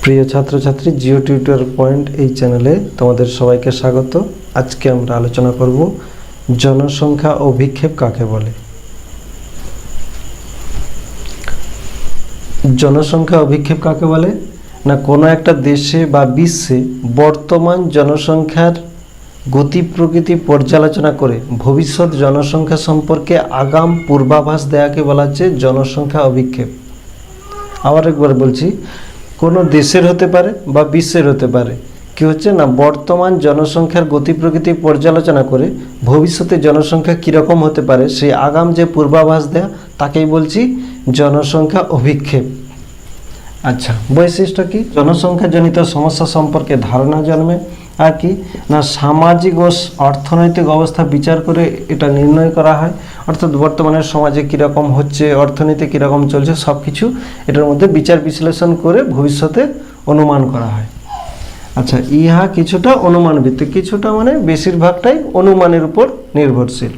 প্রিয় ছাত্রছাত্রী, Jio tutor point এই চ্যানেলে তোমাদের সবাইকে স্বাগত। আজকে আমরা আলোচনা করব জনসংখ্যা অভিক্ষেপ কাকে বলে। জনসংখ্যা অভিক্ষেপ কাকে বলে না, কোনো একটা দেশে বা বিশ্বে বর্তমান জনসংখ্যার গতি প্রকৃতি পর্যালোচনা করে ভবিষ্যৎ জনসংখ্যা সম্পর্কে আগাম পূর্বাভাস দেওয়াকে বলা হচ্ছে জনসংখ্যা অভিক্ষেপ। আবার একবার বলছি, কোনো দেশের হতে পারে বা বিশ্বের হতে পারে, কি হচ্ছে না, বর্তমান জনসংখ্যার গতি প্রকৃতি পর্যালোচনা করে ভবিষ্যতে জনসংখ্যা কীরকম হতে পারে সেই আগাম যে পূর্বাভাস দেয়া তাকেই বলছি জনসংখ্যা অভিক্ষেপ। আচ্ছা, বৈশিষ্ট্য কি? জনসংখ্যাজনিত সমস্যা সম্পর্কে ধারণা জন্মে, আর কি না, সামাজিক ও অর্থনৈতিক অবস্থা বিচার করে এটা নির্ণয় করা হয়। অর্থাৎ বর্তমানে সমাজে কীরকম হচ্ছে, অর্থনীতি কীরকম চলছে, সব কিছু এটার মধ্যে বিচার বিশ্লেষণ করে ভবিষ্যতে অনুমান করা হয়। আচ্ছা, ইহা কিছুটা অনুমান ভিত্তিক, কিছুটা মানে বেশিরভাগটাই অনুমানের উপর নির্ভরশীল।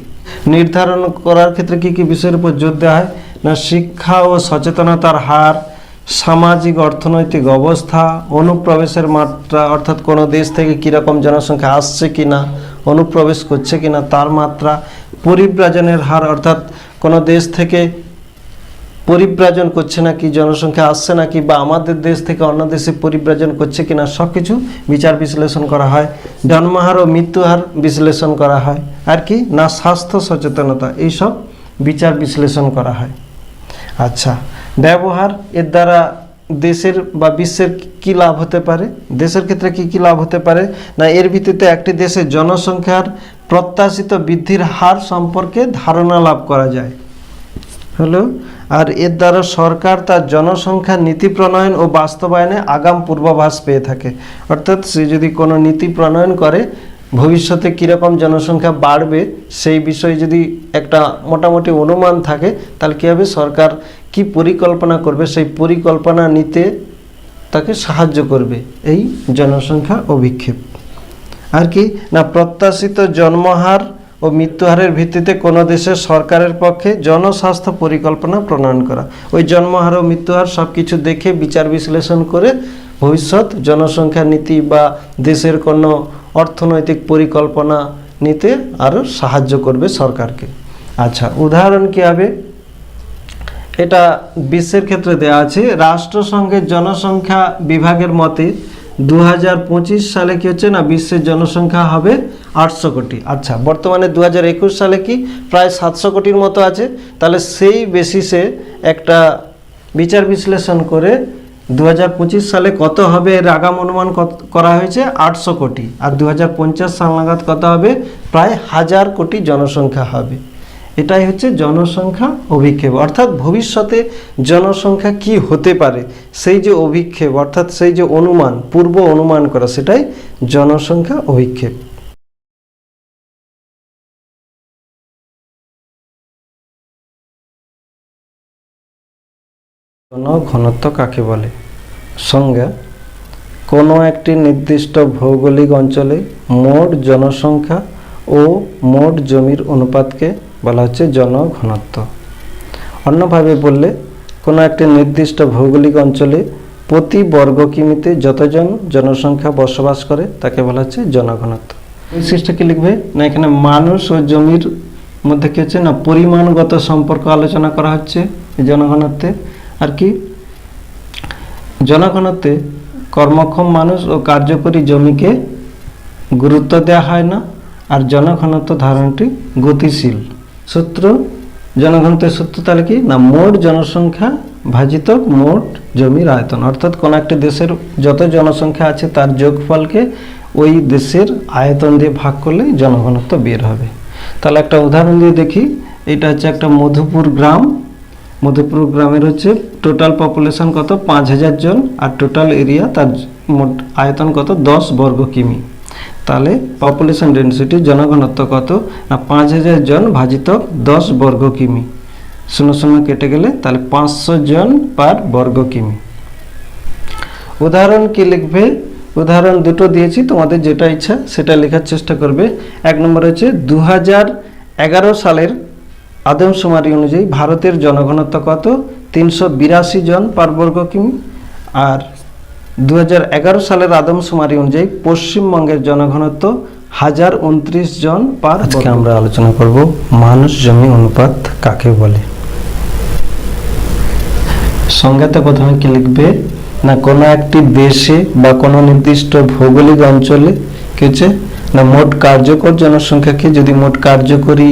নির্ধারণ করার ক্ষেত্রে কী কী বিষয়ের উপর জোর দেওয়া হয় না, শিক্ষা ও সচেতনতার হার, সামাজিক অর্থনৈতিক অবস্থা, অনুপ্রবেশের মাত্রা, অর্থাৎ কোনো দেশ থেকে কীরকম জনসংখ্যা আসছে কিনা, অনুপ্রবেশ করছে কিনা তার মাত্রা, পরিব্রাজনের হার, অর্থাৎ কোনো দেশ থেকে পরিব্রাজন করছে নাকি, জনসংখ্যা আসছে নাকি, বা আমাদের দেশ থেকে অন্য দেশে পরিব্রাজন করছে কিনা, সব কিছু বিচার বিশ্লেষণ করা হয়। জন্মহার ও মৃত্যুহার বিশ্লেষণ করা হয়, আর কি না, স্বাস্থ্য সচেতনতা, এইসব বিচার বিশ্লেষণ করা হয়। আচ্ছা, ব্যবহার, এর দ্বারা দেশের বা বিশ্বের কি লাভ হতে পারে, দেশের ক্ষেত্রে কি কি লাভ হতে পারে না, এর ভিত্তিতে একটি দেশের জনসংখ্যার প্রত্যাশিত বৃদ্ধির হার সম্পর্কে ধারণা লাভ করা যায় হলো। আর এর দ্বারা সরকার তার জনসংখ্যা নীতি প্রণয়ন ও বাস্তবায়নে আগাম পূর্বাভাস পেয়ে থাকে। অর্থাৎ সে যদি কোনো নীতি প্রণয়ন করে ভবিষ্যতে কীরকম জনসংখ্যা বাড়বে সেই বিষয়ে যদি একটা মোটামুটি অনুমান থাকে, তাহলে কী হবে, সরকার কি পরিকল্পনা করবে সেই পরিকল্পনা নিতে তাকে সাহায্য করবে এই জনসংখ্যা অভিক্ষেপ। আর কি না, প্রত্যাশিত জন্মহার ও মৃত্যুহারের ভিত্তিতে কোনো দেশের সরকারের পক্ষে জনস্বাস্থ্য পরিকল্পনা প্রণয়ন করা। ওই জন্মহার ও মৃত্যুহার সব কিছু দেখে বিচার বিশ্লেষণ করে ভবিষ্যৎ জনসংখ্যা নীতি বা দেশের কোনো অর্থনৈতিক পরিকল্পনা নিতে আরও সাহায্য করবে সরকারকে। আচ্ছা, উদাহরণ কী হবে, এটা বিশ্বের ক্ষেত্রে দেওয়া আছে। রাষ্ট্রসংঘের জনসংখ্যা বিভাগের মতে 2025 সালে কি হচ্ছে না, বিশ্বের জনসংখ্যা হবে 800 কোটি। আচ্ছা, বর্তমানে 2021 সালে কি প্রায় 700 কোটির মতো আছে। তাহলে সেই বেসিসে একটা বিচার বিশ্লেষণ করে 2025 সালে কত হবে এর আগাম অনুমান করা হয়েছে 800 কোটি, আর 2050 সাল নাগাদ কত হবে, প্রায় 1000 কোটি জনসংখ্যা হবে। এটাই হচ্ছে জনসংখ্যা অভিক্ষেপ, অর্থাৎ ভবিষ্যতে জনসংখ্যা কি হতে পারে সেই যে অভিক্ষেপ, অর্থাৎ সেই যে অনুমান, পূর্ব অনুমান করা, সেটাই জনসংখ্যা অভিক্ষেপ। জনঘনত্ব কাকে বলে? সংজ্ঞা: কোনো একটি নির্দিষ্ট ভৌগোলিক অঞ্চলে মোট জনসংখ্যা ও মোট জমির অনুপাতকে বলা হচ্ছে জনঘনত্ব। অন্যভাবে বললে, কোনো একটি নির্দিষ্ট ভৌগোলিক অঞ্চলে প্রতি বর্গ কিমিতে যতজন জনসংখ্যা বসবাস করে তাকে বলা হচ্ছে জনঘনত্ব। বৈশিষ্ট্য কি লিখবে না, এখানে মানুষ ও জমির মধ্যে কি হচ্ছে না, পরিমাণগত সম্পর্ক আলোচনা করা হচ্ছে জনঘনত্বে। আর কি, জনঘনত্বে কর্মক্ষম মানুষ ও কার্যকরী জমিকে গুরুত্ব দেওয়া হয় না, আর জনঘনত্ব ধারণাটি গতিশীল। সূত্র, জনঘনত্বের সূত্র তাহলে কি না, মোট জনসংখ্যা ভাজিত মোট জমির আয়তন, অর্থাৎ কোনো একটা দেশের যত জনসংখ্যা আছে তার যোগফলকে ওই দেশের আয়তন দিয়ে ভাগ করলে জনঘনত্ব বের হবে। তাহলে একটা উদাহরণ দিয়ে দেখি। এটা হচ্ছে একটা মধুপুর গ্রাম। মধুপুর গ্রামের হচ্ছে টোটাল পপুলেশন কত, 5000 জন, আর টোটাল এরিয়া তার মোট আয়তন কত, 10 বর্গ কিমি। তাহলে পপুলেশন ডেন্সিটি জনঘনত্ব কত না, 5000 জন ভাজিত 10 বর্গ কিমি, 0 কেটে গেলে তাহলে 500 জন পার বর্গ কিমি। উদাহরণ কি লিখবে? উদাহরণ দুটো দিয়েছি, তোমাদের যেটা ইচ্ছা সেটা লেখার চেষ্টা করবে। 1 নম্বর হচ্ছে 2011 সালের আদমশুমারি অনুযায়ী ভারতের জনঘনত্ব কত, 382 জন পার বর্গ কিমি। আর 2011 সালের আদমশুমারি অনুযায়ী পশ্চিমবঙ্গের জনঘনত্ব 1029 জন পার। আজকে আমরা আলোচনা করব মানুষ জমি অনুপাত কাকে বলে। সংজ্ঞাতে প্রথমে কি লিখবে না, কোনো একটি দেশে বা কোনো নির্দিষ্ট ভৌগোলিক অঞ্চলে কি হচ্ছে না, মোট কার্যকর জনসংখ্যাকে যদি মোট কার্যকরী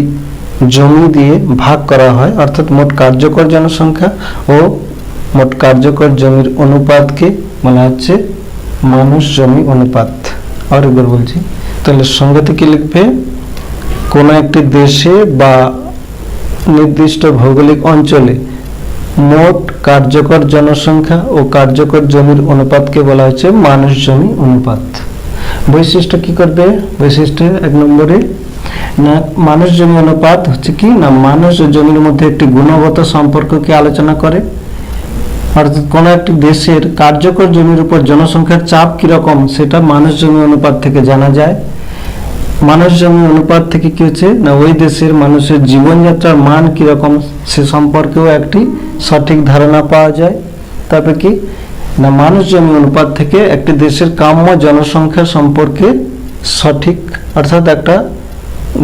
জমি দিয়ে ভাগ করা হয়, অর্থাৎ মোট কার্যকর জনসংখ্যা ও মোট কার্যকর জমির অনুপাতকে বলা হচ্ছে মানুষ জমি অনুপাত। আর একবার বলছি, তাহলে সংজ্ঞাতে কি লিখবে, কোনো একটি দেশে বা নির্দিষ্ট ভৌগোলিক অঞ্চলে মোট কার্যকর জনসংখ্যা ও কার্যকর জমির অনুপাতকে বলা হচ্ছে মানুষ জমি অনুপাত। বৈশিষ্ট্য কি করবে, বৈশিষ্ট্য 1 নম্বরে না, মানুষ জমি অনুপাত হচ্ছে কি না, মানুষ ও জমির মধ্যে একটি গুণগত সম্পর্ককে আলোচনা করে। অর্থাৎ কোনো একটি দেশের কার্যকর জমির উপর জনসংখ্যার চাপ কিরকম সেটা মানুষ জমি অনুপাত থেকে জানা যায়। মানুষ জমি অনুপাত থেকে কি হচ্ছে না, ওই দেশের মানুষের জীবনযাত্রার মান কিরকম সে সম্পর্কেও একটি সঠিক ধারণা পাওয়া যায়। তারপরে কি না, মানুষ জমি অনুপাত থেকে একটি দেশের কাম্য জনসংখ্যা সম্পর্কে সঠিক অর্থাৎ একটা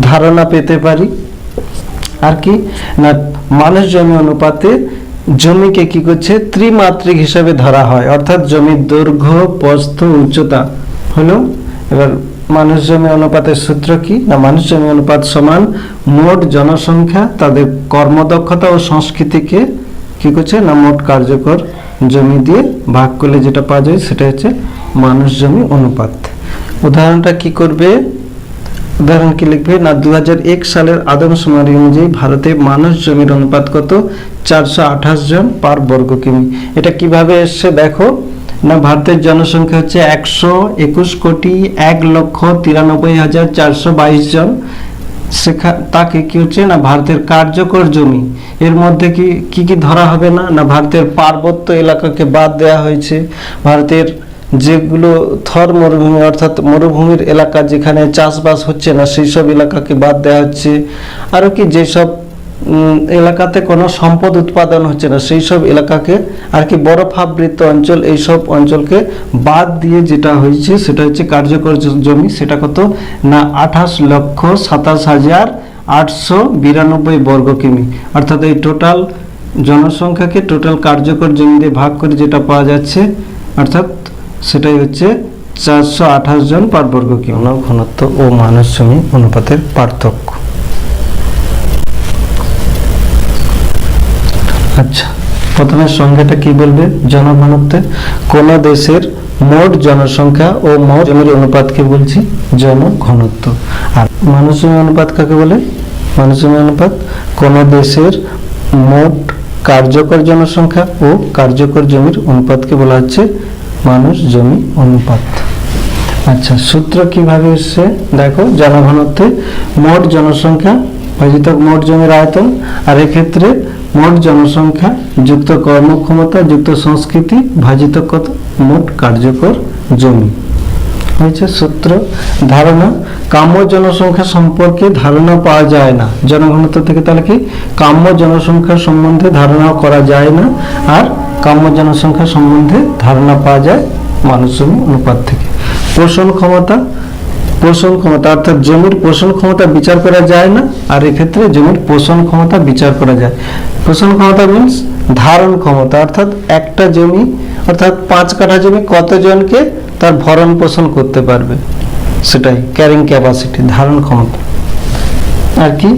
ধারণা পেতে পারি। আর কি না, মানুষ জমি অনুপাতে জমিকে কি করছে ত্রিমাত্রিক হিসাবে ধরা হয়, অর্থাৎ জমির দৈর্ঘ্য, প্রস্থ, উচ্চতা হলো। এবার মানুষ জমি অনুপাতের সূত্র কি না, মানুষ জমি অনুপাত সমান মোট জনসংখ্যা তাদের কর্মদক্ষতা ও সংস্কৃতিকে কি করছে না, মোট কার্যকর জমি দিয়ে ভাগ করলে যেটা পাওয়া যায় সেটা হচ্ছে মানুষ জমি অনুপাত। উদাহরণটা কি করবে, উদাহরণ কি লিখবে না, 2001 সালের আদমশুমারি অনুযায়ী ভারতে মানুষ জমির অনুপাত কত, 428 জন পার বর্গ কিমি। এটা কিভাবে এসছে দেখো না, ভারতের জনসংখ্যা হচ্ছে 101,93,422 জন। তাকে কি হচ্ছে না, ভারতের কার্যকর জমি এর মধ্যে কি কি ধরা হবে না, না ভারতের পার্বত্য এলাকাকে বাদ দেওয়া হয়েছে, ভারতের যেগুলো থর মরুভূমি অর্থাৎ মরুভূমির এলাকা যেখানে চাষবাস হচ্ছে না সেই সব এলাকাকে বাদ দেওয়া হচ্ছে। আরও কি যেসব এলাকাতে কোনো সম্পদ উৎপাদন হচ্ছে না সেই সব এলাকাকে, আর কি বরফাবৃত অঞ্চল, এইসব অঞ্চলকে বাদ দিয়ে যেটা হয়েছে সেটা হচ্ছে কার্যকর জমি। সেটা কত না, 28,27,892 বর্গ কিমি। অর্থাৎ এই টোটাল জনসংখ্যাকে টোটাল কার্যকর জমি দিয়ে ভাগ করে যেটা পাওয়া যাচ্ছে, অর্থাৎ সেটাই হচ্ছে 428 জন পার বর্গ কিমি। ঘনত্ব ও মানুষ জমি অনুপাতের পার্থক্য। আচ্ছা, প্রথমে সংখ্যাটা কি বলবে, জনঘনত্বে কোন দেশের মোট জনসংখ্যা ও মোট জমির অনুপাতকে বলছি জনঘনত্ব। আর মানুষ জমি অনুপাত কাকে বলে, মানুষ জমি অনুপাত কোন দেশের মোট কার্যকর জনসংখ্যা ও কার্যকর জমির অনুপাতকে বলা হচ্ছে মানুষ জমি অনুপাত। আচ্ছা, সূত্র কিভাবে এসছে দেখো, জনঘনত্বে মোট জনসংখ্যা ভাজিত মোট জমির আয়তন, আর এক্ষেত্রে মোট জনসংখ্যা যুক্ত কর্মক্ষমতা যুক্ত সংস্কৃতি ভাজিত কত মোট কার্যকর জমি হয়েছে সূত্র। ধারণা, কাম্য জনসংখ্যা সম্পর্কে ধারণা পাওয়া যায় না জনঘনত্ব থেকে, তাহলে কি কাম্য জনসংখ্যা সম্বন্ধে ধারণা করা যায় না, আর কাম্য জনসংখ্যা সম্বন্ধে ধারণা পাওয়া যায় মানুষ জমি অনুপাত থেকে। পোষণ ক্ষমতা, পোষণ ক্ষমতা অর্থাৎ জমির পোষণ ক্ষমতা বিচার করা যায় না, আর এক্ষেত্রে জমির পোষণ ক্ষমতা বিচার করা যায়। পোষণ ক্ষমতা মিন্স ধারণ ক্ষমতা, অর্থাৎ একটা জমি অর্থাৎ 5 কাঠা জমি কতজনকে তার ভরণ পোষণ করতে পারবে সেটাই ক্যারিং ক্যাপাসিটি, ধারণ ক্ষমতা। আর কি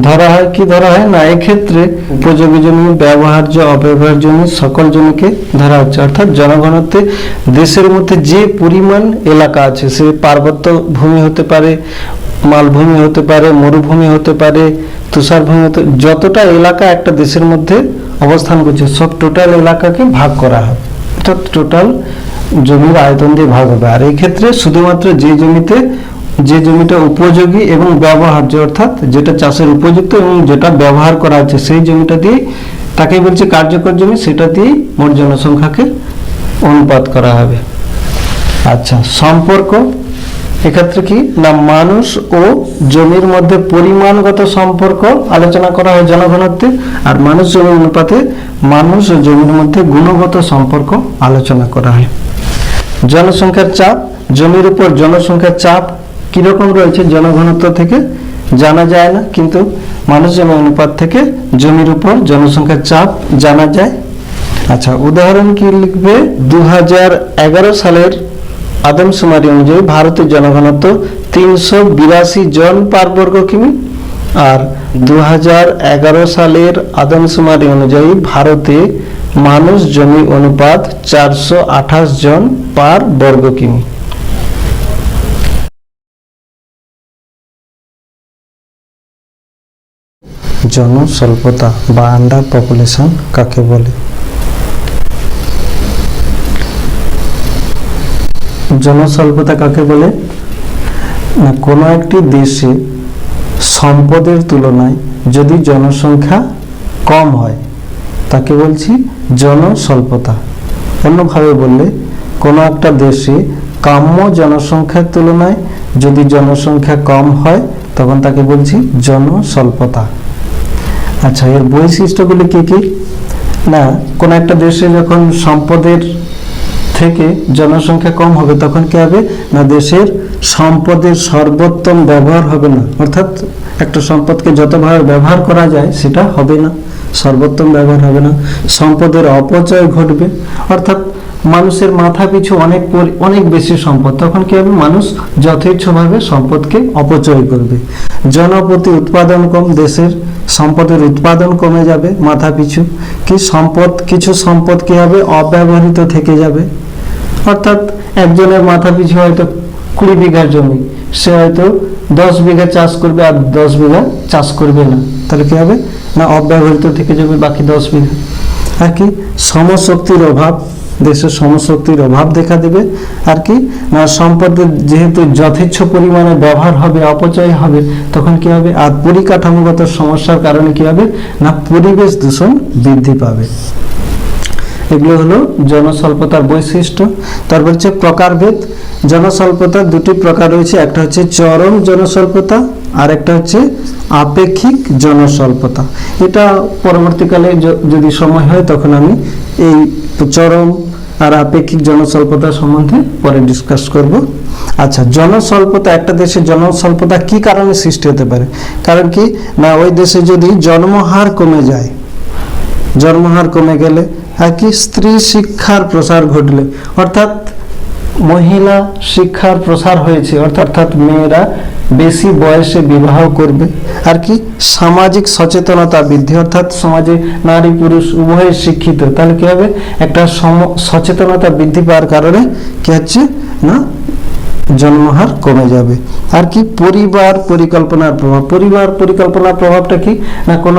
ধরা হয়, কি ধরা হয় না, এক্ষেত্রে উপযোগী জমি, ব্যবহার্য অব্যবহার্য জমি সকল জমিকে ধরা হচ্ছে। অর্থাৎ জনগণত্বে দেশের মধ্যে যে পরিমাণ এলাকা আছে, সে পার্বত্য ভূমি হতে পারে, মালভূমি হতে পারে, মরুভূমি হতে পারে, তুষারভূমি হতে, যতটা এলাকা একটা দেশের মধ্যে অবস্থান করছে সব টোটাল এলাকাকে ভাগ করা হয়, অর্থাৎ টোটাল জমির আয়তন দিয়ে ভাগ হবে। আর এই ক্ষেত্রে শুধুমাত্র যে জমিটা উপযোগী এবং ব্যবহার্য অর্থাৎ যেটা চাষের উপযুক্ত এবং যেটা ব্যবহার করা হচ্ছে সেই জমিটা দিয়ে, তাকে বলছে কার্যকর জমি, সেটা দিয়ে মোট জনসংখ্যাকে অনুপাত করা হবে। আচ্ছা, সম্পর্ক এক্ষেত্রে কি না, মানুষ ও জমির মধ্যে পরিমাণগত সম্পর্ক আলোচনা করা হয় জনঘনত্বে, আর মানুষ জমি অনুপাতে মানুষ ও জমির মধ্যে গুণগত সম্পর্ক আলোচনা করা হয়। জনসংখ্যার চাপ, জমির উপর জনসংখ্যার চাপ কিরকম রয়েছে জনঘনত্ব থেকে জানা যায় না, কিন্তু মানুষ জমি অনুপাত থেকে জমির উপর জনসংখ্যার চাপ জানা যায়। আচ্ছা, উদাহরণ কি লিখবে? 2011 সালের আদমশুমারি অনুযায়ী ভারতের জনঘনত্ব 382 জন পার বর্গ কিমি, আর 2011 সালের আদমশুমারি অনুযায়ী ভারতে মানুষ জমি অনুপাত 428 জন পার বর্গ কিমি। জনস্বল্পতা বা আন্ডার পপুলেশন কাকে বলে? জনস্বল্পতা কাকে বলে? না, কোনো একটি দেশে সম্পদের তুলনায় যদি জনসংখ্যা কম হয় তাকে বলছি জনস্বল্পতা। অন্যভাবে বললে, কোনো একটা দেশে কাম্য জনসংখ্যার তুলনায় যদি জনসংখ্যা কম হয় তখন তাকে বলছি জনস্বল্পতা। আচ্ছা, এর বৈশিষ্ট্যগুলি কি কি? না, কোনো একটা দেশে যখন সম্পদের থেকে জনসংখ্যা কম হবে তখন কি হবে? না, দেশের সম্পদের সর্বোত্তম ব্যবহার হবে না, অর্থাৎ একটা সম্পদকে যতভাবে ব্যবহার করা যায় সেটা হবে না, সর্বোত্তম ব্যবহার হবে না। সম্পদের অপচয় ঘটবে, অর্থাৎ মানুষের মাথা পিছু অনেক বেশি সম্পদ, তখন কি হবে? মানুষ যথেচ্ছভাবে সম্পদকে অপচয় করবে। জনপ্রতি উৎপাদন কম, দেশের সম্পদের উৎপাদন কমে যাবে মাথা পিছু। কিছু সম্পদ কি হবে? অব্যবহৃত থেকে যাবে, অর্থাৎ একজনের মাথা পিছু হয়তো 20 বিঘা জমি, সে হয়তো 10 বিঘা চাষ করবে আর 10 বিঘা চাষ করবে না, তাহলে কি হবে? না, অব্যবহৃত থেকে যাবে বাকি 10 বিঘা। আর কি? শ্রমশক্তির অভাব, দেশের শ্রমশক্তির অভাব দেখা দেবে। আর কি না, সম্পদের যেহেতু যথেচ্ছ পরিমাণে ব্যবহার হবে, অপচয় হবে, তখন কি হবে? আর পরিকাঠামোগত সমস্যার কারণে কি হবে? না, পরিবেশ দূষণ বৃদ্ধি পাবে। এগুলো হলো জনস্বল্পতার বৈশিষ্ট্য। তারপর হচ্ছে প্রকারভেদ। জনস্বল্পতার দুটি প্রকার রয়েছে, একটা হচ্ছে চরম জনস্বল্পতা আর একটা হচ্ছে আপেক্ষিক জনস্বল্পতা। এটা পরবর্তীকালে যদি সময় হয় তখন আমি এই চরম আর আপেক্ষিক জনস্বল্পতা সম্বন্ধে পরে ডিসকাস করব। আচ্ছা, জনস্বল্পতা, একটা দেশে জনস্বল্পতা কি কারণে সৃষ্টি হতে পারে? কারণ কি না, ওই দেশে যদি জন্মহার কমে যায়, জন্মহার কমে গেলে, আর কি স্ত্রী শিক্ষার প্রসার ঘটলে, অর্থাৎ মহিলা শিক্ষার প্রসার হয়েছে, অর্থাৎ মেয়েরা বেশি বয়সে বিবাহ করবে। আর কি সামাজিক সচেতনতা বৃদ্ধি, অর্থাৎ সমাজে নারী পুরুষ উভয়ে শিক্ষিত, তাহলে কি হবে? একটা সচেতনতা বৃদ্ধি পাওয়ার কারণে কি হচ্ছে? না, জন্মহার কমে যাবে। আর কি পরিবার পরিকল্পনার প্রভাব। পরিবার পরিকল্পনার প্রভাবটা কি না, কোনো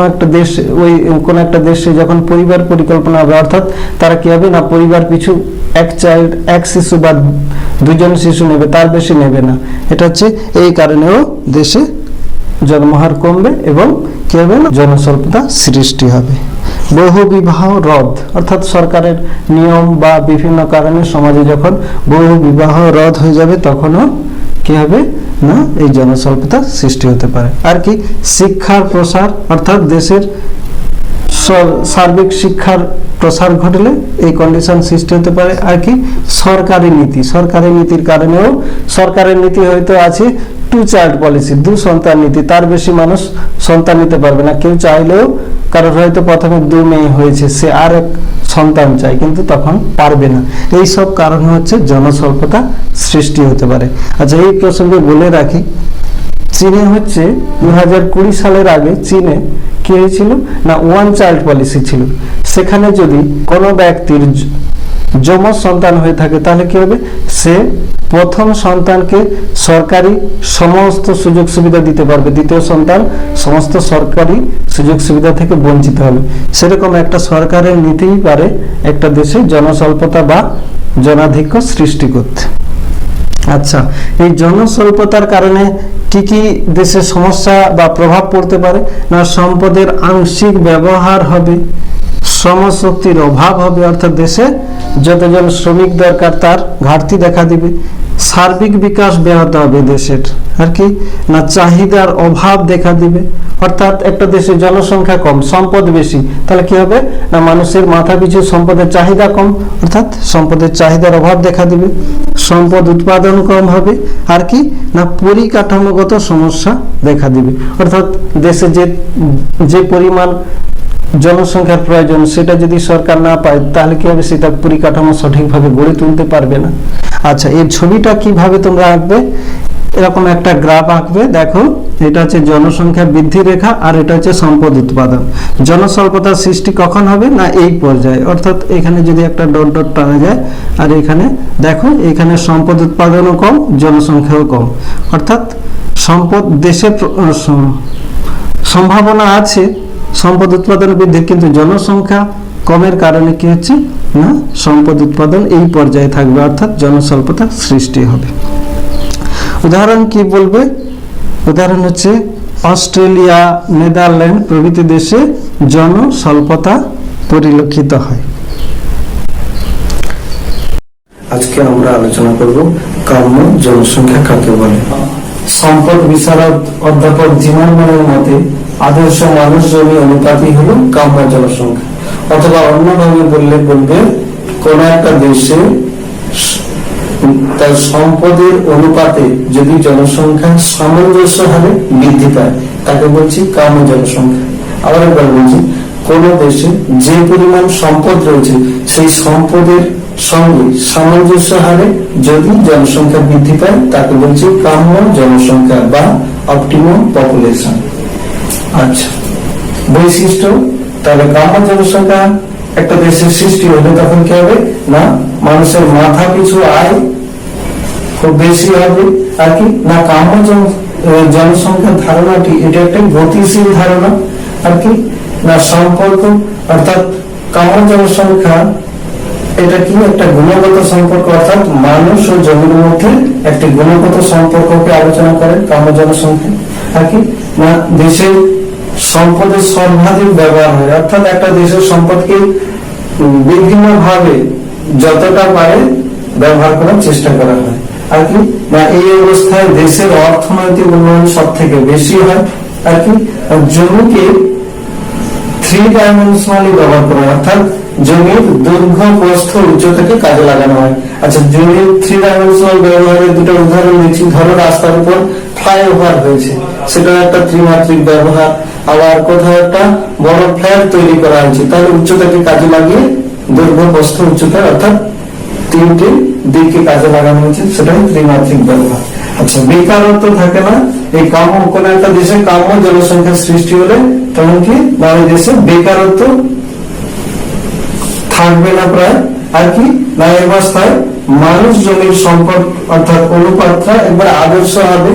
একটা দেশে যখন পরিবার পরিকল্পনা হবে, অর্থাৎ তারা কি হবে? না, পরিবার পিছু এক শিশু বা 2জন শিশু নেবে, তার বেশি নেবে না। এটা হচ্ছে এই কারণেও দেশে জন্মহার কমবে এবং কি হবে? না, জনস্বল্পতা সৃষ্টি হবে। বহু বিবাহ রদ, অর্থাৎ সরকারের নিয়ম বা বিভিন্ন কারণে সমাজে যখন বহু বিবাহ রদ হয়ে যাবে তখনও কি হবে? না, এই জনস্বল্পতা সৃষ্টি হতে পারে। আর কি শিক্ষার প্রসার, অর্থাৎ দেশের সার্বিক শিক্ষার প্রসার ঘটলে এই কন্ডিশন সৃষ্টি হতে পারে। আর কি সরকারি নীতির কারণেও, সরকারের নীতি হয়তো আছে 2 চাইল্ড পলিসি, 2 সন্তান নীতি, তার বেশি মানুষ সন্তান নিতে পারবে না। কেউ চাইলেও, কারোর হয়তো প্রথমে 2 মেয়ে হয়েছে, সে আর এক সন্তান চায় কিন্তু তখন পারবে না। এই সব কারণে হচ্ছে জনস্বল্পতা সৃষ্টি হতে পারে। আচ্ছা, এই প্রসঙ্গে বলে রাখি, চীনে হচ্ছে 2020 সালের আগে চীনে কি হয়েছিল না, 1 চাইল্ড পলিসি ছিল। সেখানে যদি কোনো ব্যক্তির যমজ সন্তান হয়ে থাকে তাহলে কি হবে? সে প্রথম সন্তানকে সরকারি সমস্ত সুযোগ সুবিধা দিতে পারবে, দ্বিতীয় সন্তান সমস্ত সরকারি সুযোগ সুবিধা থেকে বঞ্চিত হবে। সেরকম একটা সরকারের নীতিই পারে একটা দেশে জনস্বল্পতা বা জনাধিক্য সৃষ্টি করতে। আচ্ছা, এই জনস্বল্পতার কারণে কি কি দেশে সমস্যা বা প্রভাব পড়তে পারে? না, সম্পদের আংশিক ব্যবহার হবে, শ্রমশক্তির অভাব হবে, অর্থাৎ দেশে যতজন শ্রমিক দরকার তার ঘাটতি দেখা দিবে। সার্বিক বিকাশ ব্যাহত হবে দেশের, আর কি না চাহিদার অভাব দেখা দিবে। অর্থাৎ একটা দেশে জনসংখ্যা কম, সম্পদ বেশি, তাহলে কি হবে না মানুষের মাথা পিছু সম্পদের চাহিদা কম, অর্থাৎ সম্পদের চাহিদার অভাব দেখা দিবে। সম্পদ উৎপাদন কম হবে, আর কি না পরিকাঠামোগত সমস্যা দেখা দিবে। অর্থাৎ দেশে যে পরিমাণ জনসংখ্যার প্রয়োজন সেটা যদি সরকার না পায় তাহলে কি হবে, সেটা পরিকাঠামো সঠিকভাবে গড়ে তুলতে পারবে না। আচ্ছা, এর ছবিটা কিভাবে তোমরা আঁকবে, এরকম একটা গ্রাফ আঁকবে। দেখো, এটা হচ্ছে জনসংখ্যা বৃদ্ধি রেখা আর এটা হচ্ছে সম্পদ উৎপাদন। জনস্বল্পতার সৃষ্টি কখন হবে না এই পর্যায়ে, অর্থাৎ এখানে যদি একটা ডট ডট টানা যায় আর এখানে দেখো এখানে সম্পদ উৎপাদনও কম, জনসংখ্যাও কম। অর্থাৎ সম্পদ দেশে সম্ভাবনা আছে সম্পদ উৎপাদন বৃদ্ধির, কিন্তু জনসংখ্যা কমের কারণে কি হচ্ছে না সম্পদ উৎপাদন এই পর্যায়ে থাকবে, অর্থাৎ জনস্বল্পতা সৃষ্টি হবে। উদাহরণ কি বলবে, উদাহরণ হচ্ছে অস্ট্রেলিয়া, নেদারল্যান্ড প্রভৃতি দেশে জনস্বল্পতা পরিলক্ষিত হয়। আজকে আমরা আলোচনা করব কাম্য জনসংখ্যা কাকে বলে। সম্পদ বিশারদ অধ্যাপক জিমারম্যানের মতে আদর্শ মানুষ জমি অনুপাতই হলো কাম্য জনসংখ্যা, অথবা অন্যভাবে বলবে কোন একটা দেশে তার সম্পদের অনুপাতে যদি জনসংখ্যা সামঞ্জস্য হারে বৃদ্ধি পায় তাকে বলছি কাম্য জনসংখ্যা। আবার একবার বলছি, কোন দেশে যে পরিমাণ সম্পদ রয়েছে সেই সম্পদের সঙ্গে সামঞ্জস্য হারে যদি জনসংখ্যা বৃদ্ধি পায় তাকে বলছি কাম্য জনসংখ্যা বা অপটিমাম পপুলেশন। আচ্ছা, বৈশিষ্ট্য, তাহলে কাম্য জনসংখ্যা একটা দেশের সৃষ্টি হলে তখন কি হবে না মানুষের মাথা পিছু আয় খুব বেশি হবে, আর কি না কাম্য জনসংখ্যার ধারণাটি এটা একটা গতিশীল ধারণা, আর কি না সম্পর্ক, অর্থাৎ কাম্য জনসংখ্যা এটা কি একটা গুণগত সম্পর্ক, অর্থাৎ মানুষ ও জমির মধ্যে একটি গুণগত সম্পর্ককে আলোচনা করে কাম্য জনসংখ্যা। আর কি না দেশের সম্পদের সর্বাধিক ব্যবহার হয়, অর্থাৎ একটা দেশের সম্পদকে বিভিন্ন ভাবে যতটা পারে ব্যবহার করার চেষ্টা করা হয়। আর কি না এই অবস্থায় দেশের অর্থনৈতিক উন্নয়ন সব থেকে বেশি হয়। আর কি জমিকে 3 ডাইমেনশনালি ব্যবহার করা হয়, অর্থাৎ জমির দৈর্ঘ্য, প্রস্থ, উচ্চতাকে কাজে লাগানো হয়। আচ্ছা, জমির 3 ডাইমেনশনাল ব্যবহারের দুটো উদাহরণ দিচ্ছি। ধরো রাস্তার উপর ফ্লাইওভার হয়েছে, সেটা একটা ত্রিমাত্রিক ব্যবহার। আবার কোথাও একটা বড় ফ্ল্যাট তৈরি করা হয়েছে, তাহলে উচ্চতাকে কাজে লাগিয়ে দৈর্ঘ্য, প্রস্থ, উচ্চতা অর্থাৎ 3টে দিককে কাজে লাগানো হয়েছে, সেটাই ত্রিমাত্রিক ব্যবহার। আচ্ছা, বেকারত্ব থাকে না, এই কাম্য কোন একটা দেশে কাম্য জনসংখ্যার সৃষ্টি হলে তখন কি না ওই দেশে বেকারত্ব থাকবে না প্রায়। আর কি না এই অবস্থায় মানুষ জমির সম্পদ অর্থাৎ অনুপাতটা একবার আদর্শ হবে।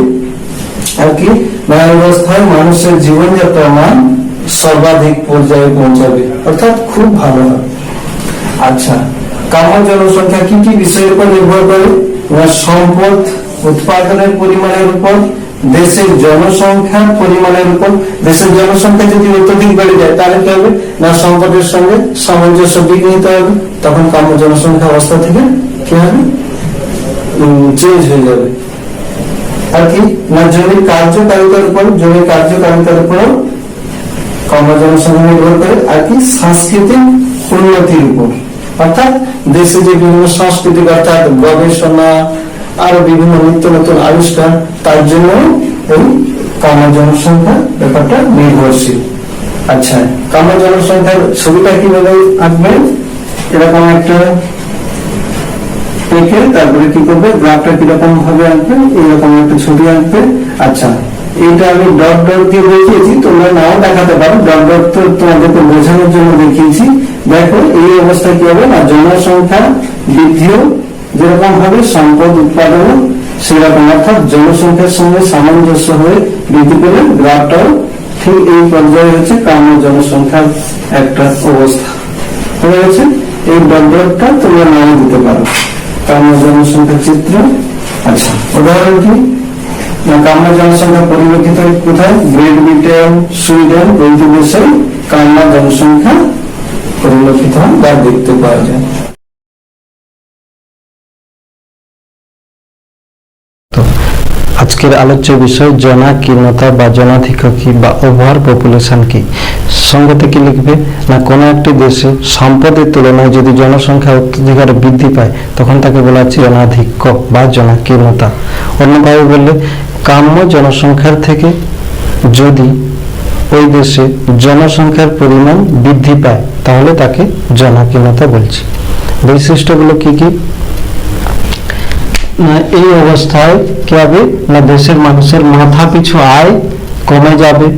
আর কি না এই অবস্থায় মানুষের জীবনযাত্রার মান সর্বাধিক পর্যায়ে পৌঁছাবে, অর্থাৎ খুব ভালো হবে। আচ্ছা, কাম্য জনসংখ্যা কি কি বিষয়ের উপর নির্ভর করে না সম্পদ উৎপাদনের পরিমাণের উপর, দেশের জনসংখ্যার পরিমাণের উপর। দেশের জনসংখ্যা যদি অত্যধিক বেড়ে যায় তাহলে কি হবে না সম্পদের সঙ্গে সামঞ্জস্য বিঘ্নিত হবে, তখন কাম্য জনসংখ্যা অবস্থা থেকে কি হবে চেঞ্জ হয়ে যাবে। আর কি না জমির কার্যকারিতার উপর, জমির কার্যকারিতার উপর কাম্য জনসংখ্যা নির্ভর করে। আর কি সাংস্কৃতিক উন্নতির উপর, অর্থাৎ দেশে যে বিভিন্ন সাংস্কৃতিক অর্থাৎ গবেষণা আরো বিভিন্ন নিত্য নতুন আবিষ্কার, তার জন্য এই কাম্য জনসংখ্যা ব্যাপারটা নির্ভরশীল। আচ্ছা, কাম্য জনসংখ্যার ছবিটা কিভাবে আঁকবেন, এরকম একটা এঁকে তারপরে কি করবে গ্রাফটা কিরকম ভাবে আঁকবেন, এইরকম একটা ছবি আঁকবে। আচ্ছা, এইটা আমি ডট ডট দিয়ে দেখিয়েছি, তোমরা নাও দেখাতে পারো, ডট ডট তো তোমাদেরকে বোঝানোর জন্য দেখিয়েছি। দেখো এই অবস্থায় কি হবে না জনসংখ্যা বৃদ্ধিও যেরকম ভাবে সম্পদ উৎপাদন সেরকম, অর্থাৎ জনসংখ্যার সঙ্গে সামঞ্জস্য হয়ে বৃদ্ধি পেলে গ্রাফটাও ঠিক এই পর্যায়ে হচ্ছে কাম্য জনসংখ্যার একটা অবস্থা হয়ে গেছে। এই ডটটা তোমরা নাও দিতে পারো কাম্য জনসংখ্যার চিত্র। আচ্ছা, উদাহরণ কি না কাম্য জনসংখ্যা পরিলক্ষিত কোথায়, গ্রেট ব্রিটেন, সুইডেন প্রভৃতি দেশে কাম্য জনসংখ্যা পরিলক্ষিত হয় বা দেখতে পাওয়া যায়। তো আজকের আলোচ্য বিষয় জনাকীর্ণতা বা জনাধিক্য কি বা ওভার পপুলেশন কি। সঙ্গতে কি লিখবে না, কোনো একটি দেশে সম্পদের তুলনায় যদি জনসংখ্যা অত্যধিক হারে বৃদ্ধি পায় তখন তাকে বলা হচ্ছে জনাধিক্য বা জনাকীর্ণতা। অন্যভাবে বললে কাম্য জনসংখ্যার থেকে যদি ওই দেশে জনসংখ্যার পরিমাণ বৃদ্ধি পায় তাহলে তাকে জনাকীর্ণতা বলছি। বৈশিষ্ট্যগুলো কি কি না, এই অবস্থায় কি হবে না, দেশের মানুষের মাথা পিছু আয় কমে যাবে।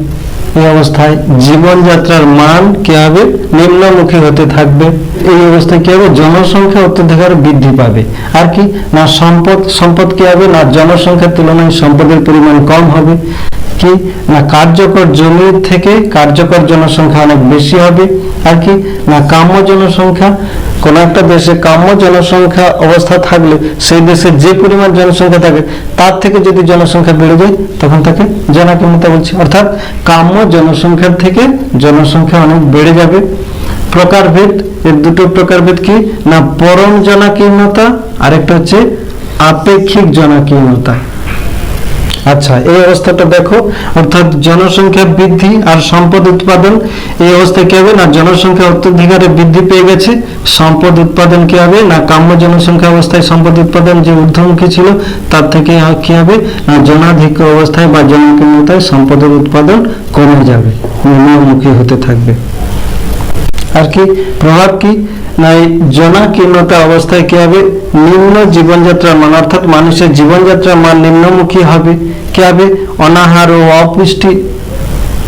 এই অবস্থায় জীবনযাত্রার মান কি হবে, নিম্নমুখী হতে থাকবে। এই অবস্থায় কি হবে, জনসংখ্যা অত্যধিক হারে বৃদ্ধি পাবে। আর কি না, সম্পদ কি হবে না, জনসংখ্যার তুলনায় সম্পদের পরিমাণ কম হবে। কি না, কার্যকর জমির থেকে কার্যকর জনসংখ্যা অনেক বেশি হবে। আর কি না, কাম্য জনসংখ্যা, কোন একটা দেশে কাম্য জনসংখ্যা অবস্থা থাকলে সেই দেশে যে পরিমাণ জনসংখ্যা থাকে তার থেকে যদি জনসংখ্যা বেড়ে যায় তখন তাকে জনাকীর্ণতা বলছি। অর্থাৎ কাম্য জনসংখ্যার থেকে জনসংখ্যা অনেক বেড়ে যাবে। প্রকারভেদ, এর দুটো প্রকারভেদ কি না, পরম জনাকীর্ণতা আর একটা হচ্ছে আপেক্ষিক জনাকীর্ণতা। আচ্ছা, এই অবস্থাটা দেখো, অর্থাৎ জনসংখ্যা বৃদ্ধি আর সম্পদ উৎপাদন। এই অবস্থায় কি হবে না, জনসংখ্যা অত্যধিক হারে বৃদ্ধি পেয়ে গেছে, সম্পদ উৎপাদন কি হবে না, কাম্য জনসংখ্যা অবস্থায় সম্পদ উৎপাদন যে ঊর্ধ্বমুখী ছিল তার থেকে কি হবে না, জনাধিক্য অবস্থায় বা জনাকীর্ণতায় সম্পদের উৎপাদন কমে যাবে, নিম্নমুখী হতে থাকবে। আর কি প্রভাব কি না, এই জনাকীর্ণতা অবস্থায় কি হবে, নিম্ন জীবনযাত্রার মান, অর্থাৎ মানুষের জীবনযাত্রার মান নিম্নমুখী হবে। কি হবে, অনাহার ও অপুষ্টি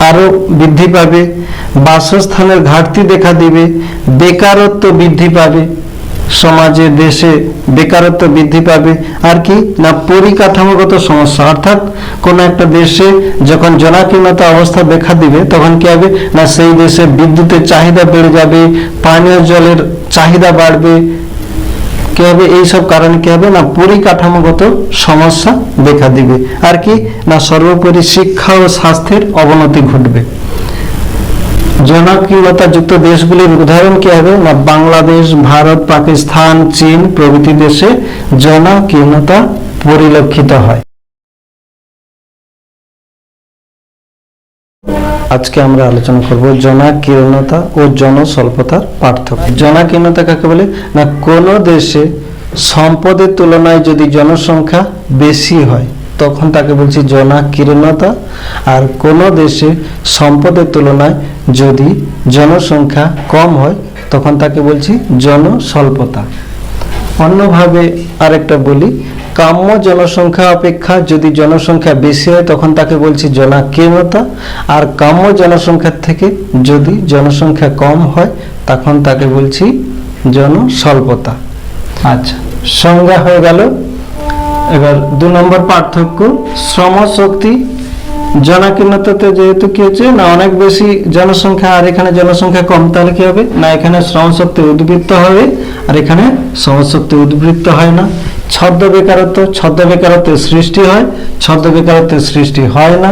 আরো বৃদ্ধি পাবে, বাসস্থানের ঘাটতি দেখা দিবে, বেকারত্ব বৃদ্ধি পাবে, সমাজে দেশে বেকারত্ব বৃদ্ধি পাবে। আর কি না, পরিকাঠামোগত সমস্যা, অর্থাৎ কোন একটা দেশে যখন জনাকীর্ণতা অবস্থা দেখা দিবে তখন কি হবে না, সেই দেশে বিদ্যুতের চাহিদা বেড়ে যাবে, পানীয় জলের চাহিদা বাড়বে। কি হবে, এইসব কারণে কি হবে না, পরিকাঠামোগত সমস্যা দেখা দিবে। আর কি না, সর্বোপরি শিক্ষা ও স্বাস্থ্যের অবনতি ঘটবে। জনাকীর্ণতা যুক্ত দেশগুলির উদাহরণ কি হবে না, বাংলাদেশ, ভারত, পাকিস্তান, চীন প্রভৃতি দেশে জনাকীর্ণতা পরিলক্ষিত হয়। আজকে আমরা আলোচনা করব জনাকীর্ণতা ও জনস্বল্পতার পার্থক্য। জনাকীর্ণতা কাকে বলে না, কোন দেশে সম্পদের তুলনায় যদি জনসংখ্যা বেশি হয় তখন তাকে বলছি জনাকীর্ণতা, আর কোন দেশে সম্পদের তুলনায় যদি জনসংখ্যা কম হয় তখন তাকে বলছি জনস্বল্পতা। অন্যভাবে আরেকটা বলি, কাম্য জনসংখ্যা অপেক্ষা যদি জনসংখ্যা বেশি হয় তখন তাকে বলছি জনাকীর্ণতা, আর কাম্য জনসংখ্যার থেকে যদি জনসংখ্যা কম হয় তখন তাকে বলছি জনস্বল্পতা। আচ্ছা, সংজ্ঞা হয়ে গেল। এবার 2 নম্বর পার্থক্য, শ্রমশক্তি। জনাকীর্ণতাতে যেহেতু কি হচ্ছে না, অনেক বেশি জনসংখ্যা আর এখানে জনসংখ্যা কম, তাহলে কি হবে না, এখানে শ্রমশক্তি উদ্বৃত্ত হবে আর এখানে শ্রমশক্তি উদ্বৃত্ত হয় না। ছদ্ম বেকারত্ব, ছদ্ম বেকারত্বের সৃষ্টি হয়, ছদ্ম বেকারত্বের সৃষ্টি হয় না।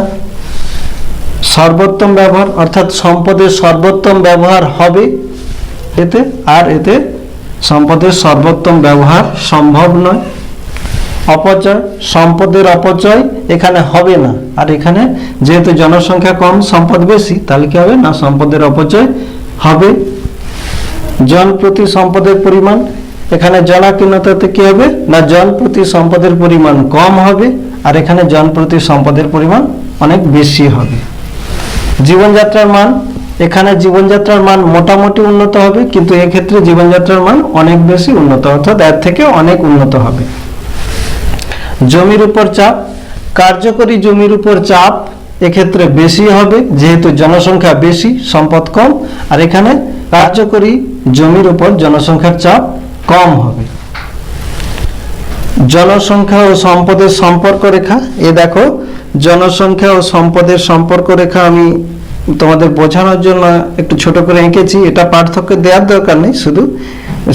সর্বোত্তম ব্যবহার, অর্থাৎ সম্পদের সর্বোত্তম ব্যবহার হবে এতে, আর এতে সম্পদের সর্বোত্তম ব্যবহার সম্ভব নয়। অপচয়, সম্পদের অপচয় এখানে হবে না, আর এখানে যেহেতু জনসংখ্যা কম সম্পদ বেশি তাহলে কি হবে না, সম্পদের অপচয় হবে। জন প্রতি সম্পদের পরিমাণ, এখানে জনাকীর্ণতাতে কি হবে না, জন প্রতি সম্পদের পরিমাণ কম হবে আর এখানে জন প্রতি সম্পদের পরিমাণ অনেক বেশি হবে। জীবনযাত্রার মান, এখানে জীবনযাত্রার মান মোটামুটি উন্নত হবে কিন্তু এক্ষেত্রে জীবনযাত্রার মান অনেক বেশি উন্নত, অর্থাৎ এর থেকে অনেক উন্নত হবে। জমির উপর চাপ, কার্যকরী জমির উপর চাপ এক্ষেত্রে বেশি হবে যেহেতু জনসংখ্যা বেশি সম্পদ কম, আর এখানে কার্যকরী জমির উপর জনসংখ্যার চাপ কম হবে। জনসংখ্যা ও সম্পদের সম্পর্ক রেখা, এ দেখো জনসংখ্যা ও সম্পদের সম্পর্ক রেখা আমি তোমাদের বোঝানোর জন্য একটু ছোট করে এঁকেছি, এটা পার্থক্য দেওয়ার দরকার নেই, শুধু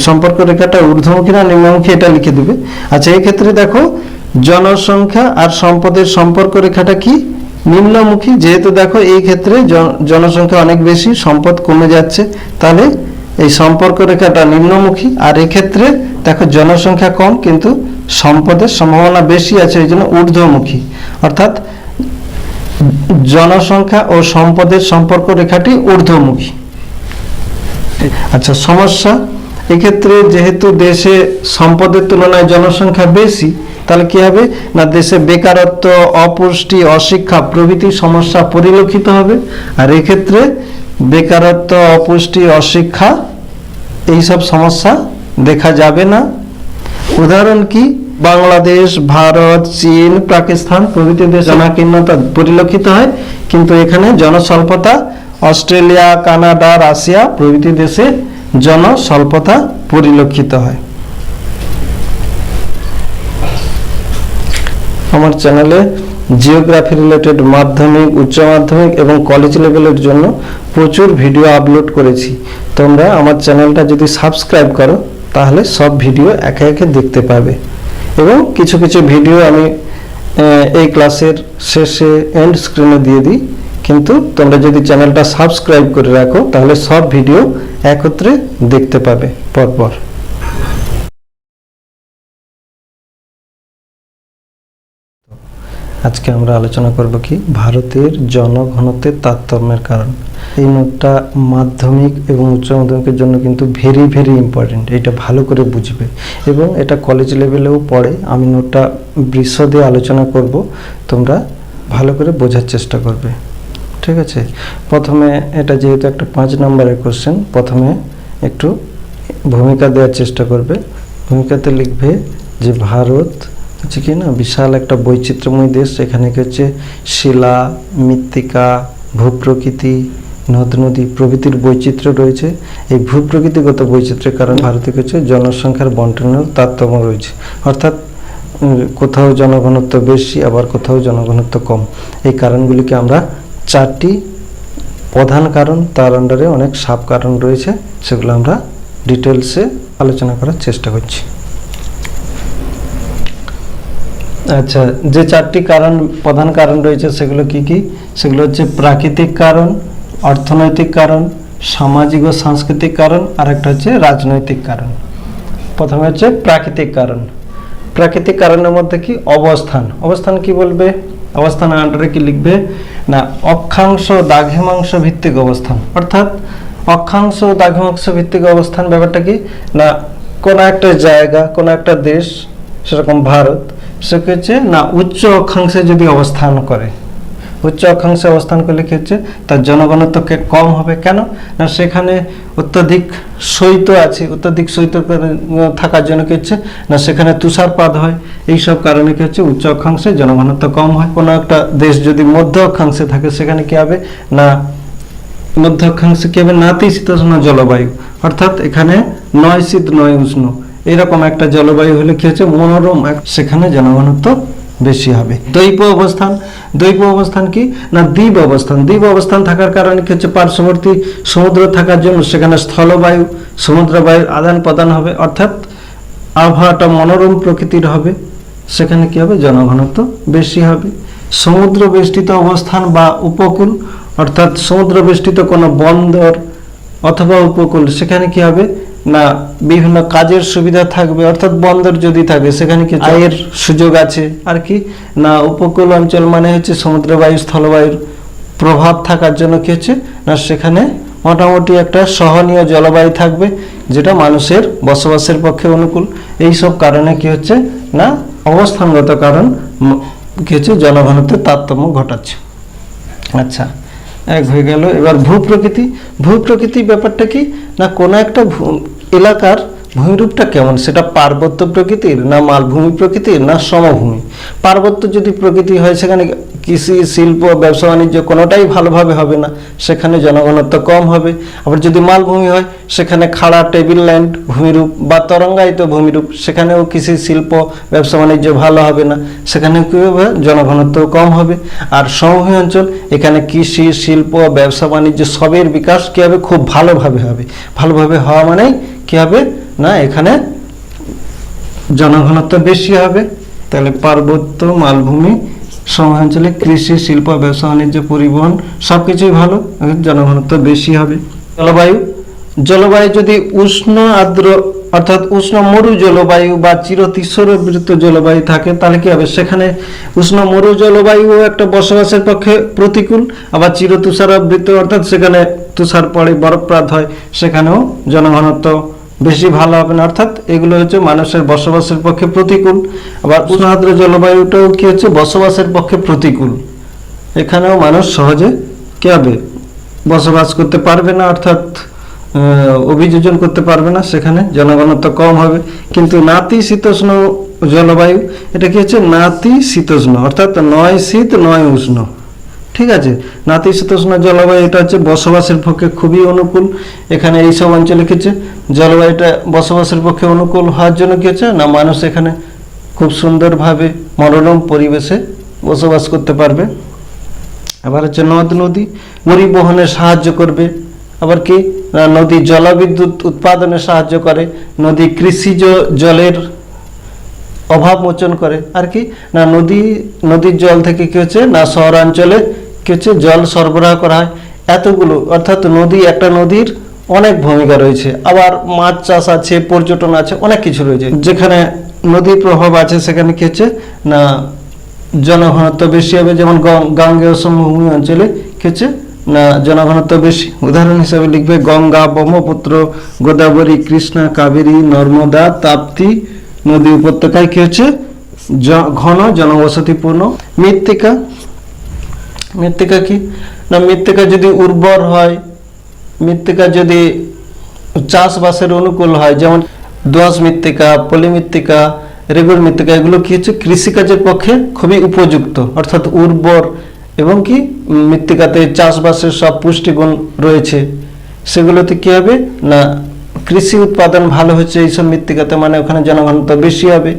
সম্পর্ক রেখাটা ঊর্ধ্বমুখী না নিম্নমুখী এটা লিখে দেবে। আচ্ছা, এই ক্ষেত্রে দেখো জনসংখ্যা আর সম্পদের সম্পর্ক রেখাটা কি, নিম্নমুখী, যেহেতু দেখো এই ক্ষেত্রে জনসংখ্যা অনেক বেশি সম্পদ কমে যাচ্ছে, তাহলে এই সম্পর্ক রেখাটা নিম্নমুখী, আর এক্ষেত্রে দেখো জনসংখ্যা কম কিন্তু সম্পদের সম্ভাবনা বেশি আছে, এই জন্য ঊর্ধ্বমুখী, অর্থাৎ জনসংখ্যা ও সম্পদের সম্পর্ক রেখাটি ঊর্ধ্বমুখী। আচ্ছা, সমস্যা, এক্ষেত্রে যেহেতু দেশে সম্পদের তুলনায় জনসংখ্যা বেশি, তাহলে কি হবে না দেশে বেকারত্ব, অপুষ্টি, অশিক্ষা প্রভৃতি সমস্যা পরিলক্ষিত হবে। আর এক্ষেত্রে বেকারত্ব, অপুষ্টি, অশিক্ষা এইসব সমস্যা দেখা যাবে না। উদাহরণ কি, বাংলাদেশ, ভারত, চীন, পাকিস্তান প্রভৃতি দেশে জনাকীর্ণতা পরিলক্ষিত হয়, কিন্তু এখানে জনস্বল্পতা। অস্ট্রেলিয়া, কানাডা, রাশিয়া প্রভৃতি দেশে জনস্বল্পতা পরিলক্ষিত হয়। আমার চ্যানেলে জিওগ্রাফি রিলেটেড মাধ্যমিক, উচ্চ মাধ্যমিক এবং কলেজ লেভেলের জন্য প্রচুর ভিডিও আপলোড করেছি। তোমরা আমার চ্যানেলটা যদি সাবস্ক্রাইব করো তাহলে সব ভিডিও একে একে দেখতে পাবে, এবং কিছু কিছু ভিডিও আমি এই ক্লাসের শেষে এন্ড স্ক্রিনে দিয়ে দিই। কিন্তু তোমরা যদি চ্যানেলটা সাবস্ক্রাইব করে রাখো তাহলে সব ভিডিও একত্রে দেখতে পাবে পরপর। আজকে আমরা আলোচনা করব কি ভারতের জনঘনত্বের তারতম্যের কারণ। এই নোটটা মাধ্যমিক এবং উচ্চ মাধ্যমিকের জন্য কিন্তু ভেরি ভেরি ইম্পর্টেন্ট, এটা ভালো করে বুঝবে, এবং এটা কলেজ লেভেলেও পড়ে। আমি নোটটা বিশদে আলোচনা করব, তোমরা ভালো করে বোঝার চেষ্টা করবে, ঠিক আছে। প্রথমে এটা যেহেতু একটা 5 নম্বরের কোশ্চেন, প্রথমে একটু ভূমিকা দেওয়ার চেষ্টা করবে। ভূমিকাতে লিখবে যে ভারত হচ্ছে কি না বিশাল একটা বৈচিত্র্যময় দেশ। এখানে কি হচ্ছে শিলা, মৃত্তিকা, ভূপ্রকৃতি, নদ নদী প্রভৃতির বৈচিত্র্য রয়েছে। এই ভূপ্রকৃতিগত বৈচিত্র্যের কারণে ভারতে হচ্ছে জনসংখ্যার বন্টনের তারতম্য রয়েছে, অর্থাৎ কোথাও জনঘনত্ব বেশি আবার কোথাও জনঘনত্ব কম। এই কারণগুলিকে আমরা 4টি প্রধান কারণ, তার আন্ডারে অনেক সাব কারণ রয়েছে, সেগুলো আমরা ডিটেলসে আলোচনা করার চেষ্টা করছি। আচ্ছা, যে 4টি কারণ, প্রধান কারণ রয়েছে সেগুলো কি কি? সেগুলো হচ্ছে প্রাকৃতিক কারণ, অর্থনৈতিক কারণ, সামাজিক ও সাংস্কৃতিক কারণ, আর একটা হচ্ছে রাজনৈতিক কারণ। প্রথমে হচ্ছে প্রাকৃতিক কারণ। প্রাকৃতিক কারণের মধ্যে কি অবস্থান। অবস্থান কি বলবে? অবস্থানের আন্ডারে কি লিখবে না অক্ষাংশ দ্রাঘিমাংশ ভিত্তিক অবস্থান। অর্থাৎ অক্ষাংশ দ্রাঘিমাংশ ভিত্তিক অবস্থান ব্যাপারটা কি না কোন একটা জায়গা, কোন একটা দেশ, সেরকম ভারত, সে হচ্ছে না উচ্চ অক্ষাংশে যদি অবস্থান করে, উচ্চ অক্ষাংশে অবস্থান করলে কি হচ্ছে তার জনঘনত্ব কম হবে। কেন না সেখানে অত্যধিক শৈত্য আছে, অত্যধিক শৈত্য থাকার জন্য কি হচ্ছে না সেখানে তুষারপাত হয়। এইসব কারণে কি হচ্ছে উচ্চ অক্ষাংশে জনঘনত্ব কম হয়। কোনো একটা দেশ যদি মধ্য অক্ষাংশে থাকে সেখানে কি হবে না মধ্য অক্ষাংশে কি হবে নাতিশীতোষ্ণ জলবায়ু, অর্থাৎ এখানে নয় শীত নয় উষ্ণ, এরকম একটা জলবায়ু হলে কি হচ্ছে মনোরম, সেখানে জনঘনত্ব বেশি হবে। দ্বৈপ অবস্থান। দ্বৈপ অবস্থান কি না দ্বীপ অবস্থান। দ্বীপ অবস্থান থাকার কারণে কি হচ্ছে পার্শ্ববর্তী সমুদ্র থাকার জন্য সেখানে স্থলবায়ু সমুদ্র বায়ুর আদান প্রদান হবে, অর্থাৎ আবহাওয়াটা মনোরম প্রকৃতির হবে, সেখানে কি হবে জনঘনত্ব বেশি হবে। সমুদ্র বেষ্টিত অবস্থান বা উপকূল, অর্থাৎ সমুদ্র বেষ্টিত কোনো বন্দর অথবা উপকূল, সেখানে কি হবে না বিভিন্ন কাজের সুবিধা থাকবে, অর্থাৎ বন্দর যদি থাকে সেখানে কি আয়ের সুযোগ আছে। আর কি না উপকূল অঞ্চল মানে হচ্ছে সমুদ্রবায়ু স্থলবায়ুর প্রভাব থাকার জন্য কি হচ্ছে না সেখানে মোটামুটি একটা সহনীয় জলবায়ু থাকবে, যেটা মানুষের বসবাসের পক্ষে অনুকূল। এই সব কারণে কি হচ্ছে না অবস্থানগত কারণ কি হচ্ছে জনঘনত্বের তারতম্য ঘটাচ্ছে। আচ্ছা, এক হয়ে গেল। এবার ভূপ্রকৃতি। ভূপ্রকৃতি ব্যাপারটা কি না কোনো একটা এলাকার ভূমিরূপটা কেমন, সেটা পার্বত্য প্রকৃতির না মালভূমি প্রকৃতির না সমভূমি। পার্বত্য যদি প্রকৃতি হয় সেখানে কৃষি, শিল্প, ব্যবসা বাণিজ্য কোনোটাই ভালোভাবে হবে না, সেখানে জনঘনত্ব কম হবে। আবার যদি মালভূমি হয় সেখানে খাড়া টেবিল ল্যান্ড ভূমিরূপ বা তরঙ্গায়িত ভূমিরূপ, সেখানেও কৃষি, শিল্প, ব্যবসা বাণিজ্য ভালো হবে না, সেখানে কী হবে জনঘনত্ব কম হবে। আর সমভূমি অঞ্চল, এখানে কৃষি, শিল্প, ব্যবসা বাণিজ্য সবের বিকাশ কী হবে খুব ভালোভাবে হবে। ভালোভাবে হওয়া মানেই কী হবে না এখানে জনঘনত্ব বেশি হবে। তাহলে পার্বত্য, মালভূমি, সমভূমি কৃষি, শিল্প, ব্যবসা বাণিজ্য, পরিবহন সব কিছুই ভালো, জনঘনত্ব বেশি হবে। জলবায়ু। জলবায়ু যদি উষ্ণ আর্দ্র অর্থাৎ উষ্ণ মরু জলবায়ু বা চিরতীব্রবৃত্ত জলবায়ু থাকে তাহলে কি হবে, সেখানে উষ্ণ মরু জলবায়ু একটা বসবাসের পক্ষে প্রতিকূল, আবার চিরতুষারাবৃত অর্থাৎ সেখানে তুষার পড়ে বরফপাত হয় সেখানেও জনঘনত্ব বেশি ভালো হবে না, অর্থাৎ এগুলো হচ্ছে মানুষের বসবাসের পক্ষে প্রতিকূল। আবার উষ্ণ আর্দ্র জলবায়ুটাও কি হচ্ছে বসবাসের পক্ষে প্রতিকূল, এখানেও মানুষ সহজে কি হবে বসবাস করতে পারবে না, অর্থাৎ অভিযোজন করতে পারবে না, সেখানে জনঘনত্ব কম হবে। কিন্তু নাতিশীতোষ্ণ জলবায়ু, এটা কি হচ্ছে নাতিশীতোষ্ণ অর্থাৎ নয় শীত নয় উষ্ণ, ঠিক আছে। নাতিশীতোষ্ণ জলবায়ু এটা হচ্ছে বসবাসের পক্ষে খুবই অনুকূল। এখানে এইসব অঞ্চলে কি হচ্ছে জলবায়ুটা বসবাসের পক্ষে অনুকূল হওয়ার জন্য কি হচ্ছে না মানুষ এখানে খুব সুন্দরভাবে মনোরম পরিবেশে বসবাস করতে পারবে। আবার হচ্ছে নদ নদী পরিবহনে সাহায্য করবে, আবার কি না নদী জলবিদ্যুৎ উৎপাদনে সাহায্য করে, নদী কৃষিজ জলের অভাব মোচন করে, আর কি না নদীর জল থেকে কি হচ্ছে না শহরাঞ্চলে কি হচ্ছে জল সরবরাহ করা হয়। এতগুলো অর্থাৎ একটা নদীর অনেক ভূমিকা রয়েছে। আবার মাছ চাষ আছে, পর্যটন আছে, অনেক কিছু রয়েছে। যেখানে নদীর প্রভাব আছে সেখানে কি হচ্ছে না জনঘনত্ব বেশি হবে, যেমন গাঙ্গেয় সমভূমি অঞ্চলে কি হচ্ছে না জনঘনত্ব বেশি। উদাহরণ হিসেবে লিখবে গঙ্গা, ব্রহ্মপুত্র, গোদাবরী, কৃষ্ণা, কাবেরী, নর্মদা, তাপ্তি নদী উপত্যকায় কি হচ্ছে ঘন জনবসতিপূর্ণ। মৃত্তিকা কি না মৃত্তিকা যদি উর্বর হয়, মৃত্তিকা যদি চাষবাসের অনুকূল হয়, যেমন দোআঁশ মৃত্তিকা, পলি মৃত্তিকা, রেগুর মৃত্তিকা, এগুলো কি হচ্ছে কৃষিকাজের পক্ষে খুবই উপযুক্ত, অর্থাৎ উর্বর এবং কি মৃত্তিকাতে চাষবাসের সব পুষ্টিগুণ রয়েছে, সেগুলোতে কি হবে না কৃষি উৎপাদন ভালো হচ্ছে এইসব মৃত্তিকাতে, মানে ওখানে জনঘনত্ব বেশি হবে।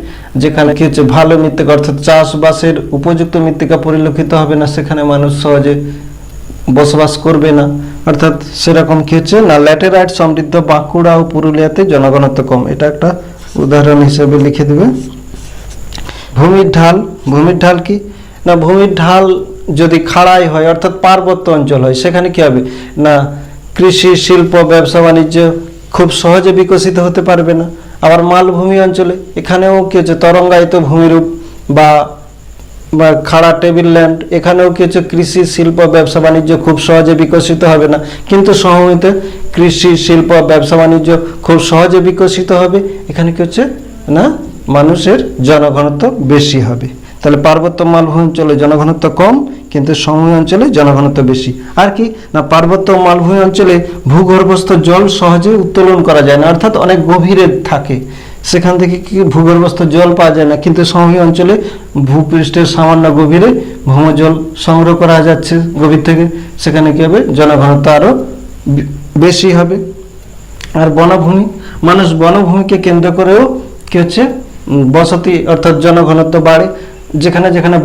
যেখানে কি হচ্ছে ভালো মৃত্তিকা অর্থাৎ চাষবাসের উপযুক্ত মৃত্তিকা পরিলক্ষিত হবে না, সেখানে মানুষ সহজে বসবাস করবে না, অর্থাৎ সেরকম কি হচ্ছে না ল্যাটেরাইট সমৃদ্ধ বাঁকুড়া ও পুরুলিয়াতে জনঘনত্ব কম। এটা একটা উদাহরণ হিসেবে লিখে দেবে। ভূমির ঢাল কি না ভূমির ঢাল যদি খাড়াই হয় অর্থাৎ পার্বত্য অঞ্চল হয়, সেখানে কি হবে না কৃষি, শিল্প, ব্যবসা বাণিজ্য খুব সহজে বিকশিত হতে পারবে না। আবার মালভূমি অঞ্চলে এখানেও কি হচ্ছে তরঙ্গায়িত ভূমিরূপ বা খাড়া টেবিল ল্যান্ড, এখানেও কি হচ্ছে কৃষি, শিল্প, ব্যবসা বাণিজ্য খুব সহজে বিকশিত হবে না। কিন্তু সমভূমিতে কৃষি, শিল্প, ব্যবসা বাণিজ্য খুব সহজে বিকশিত হবে, এখানে কি হচ্ছে না মানুষের জনঘনত্ব বেশি হবে। তাহলে পার্বত্য মালভূমি অঞ্চলে জনঘনত্ব কম, কিন্তু সমভূমি অঞ্চলে জনঘনত্ব বেশি। আর কি না পার্বত্য মালভূমি অঞ্চলে ভূগর্ভস্থ জল সহজে উত্তোলন করা যায় না, অর্থাৎ অনেক গভীরে থাকে, সেখান থেকে কি ভূগর্ভস্থ জল পাওয়া যায় না। কিন্তু সমভূমি অঞ্চলে ভূপৃষ্ঠের সামান্য গভীরে ভৌমজল সংগ্রহ করা যাচ্ছে গভীর থেকে, সেখানে কি হবে জনঘনত্ব আরো বেশি হবে। আর বনভূমি, মানুষ বনভূমিকে কেন্দ্র করেও কি হচ্ছে বসতি অর্থাৎ জনঘনত্ব বাড়ে। যেখানে যেখানে